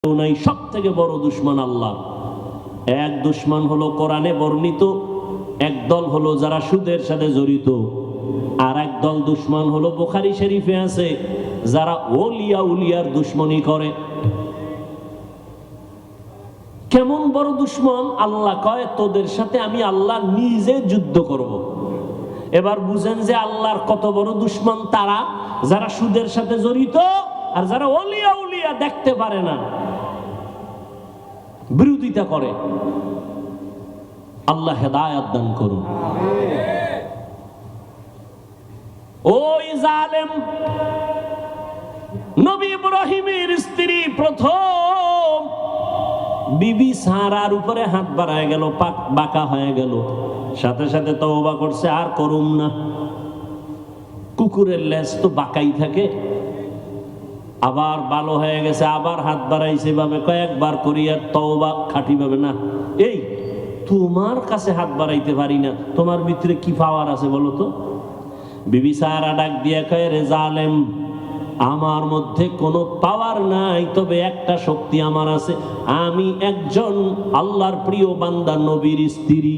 নাই, সব থেকে বড় দুশমন আল্লাহ। এক দুশমন হলো কোরআনে বর্ণিত, একদল হলো যারা সুদের সাথে জড়িত, আর একদল দুশমন হলো বুখারী শরীফে আছে যারা ওলিয়া উলিয়ার দুশমনি করে। কেমন বড় দুশমন? আল্লাহ কয় তোদের সাথে আমি আল্লাহ নিজে যুদ্ধ করব। এবার বুঝেন যে আল্লাহর কত বড় দুশমন তারা, যারা সুদের সাথে জড়িত আর যারা ওলিয়া উলিয়া দেখতে পারে না, বিরোধিতা করে। আল্লাহ হেদায়েত দান করুন। ওই জালেম নবী ইব্রাহিমের স্ত্রী প্রথম বিবি সারার উপরে হাত বাড়ায় গেল, বাঁকা হয়ে গেল, সাথে সাথে তওবা করছে আর করুম না। কুকুরের লেজ তো বাঁকাই থাকে, আবার ভালো হয়ে গেছে, আবার হাত বাড়াইছে ভাবে কয়েকবার করিয়া তওবা খাঁটি ভাবে না। এই তোমার কাছে হাত বাড়াইতে পারি না, তোমার ভিতরে কি পাওয়ার আছে বলো তো? বিবি সারা ডাক দিয়া কয়, রে জালেম, আমার মধ্যে কোনো পাওয়ার নাই, তবে একটা শক্তি আমার আছে, আমি একজন আল্লাহর প্রিয় বান্দা নবীর স্ত্রী।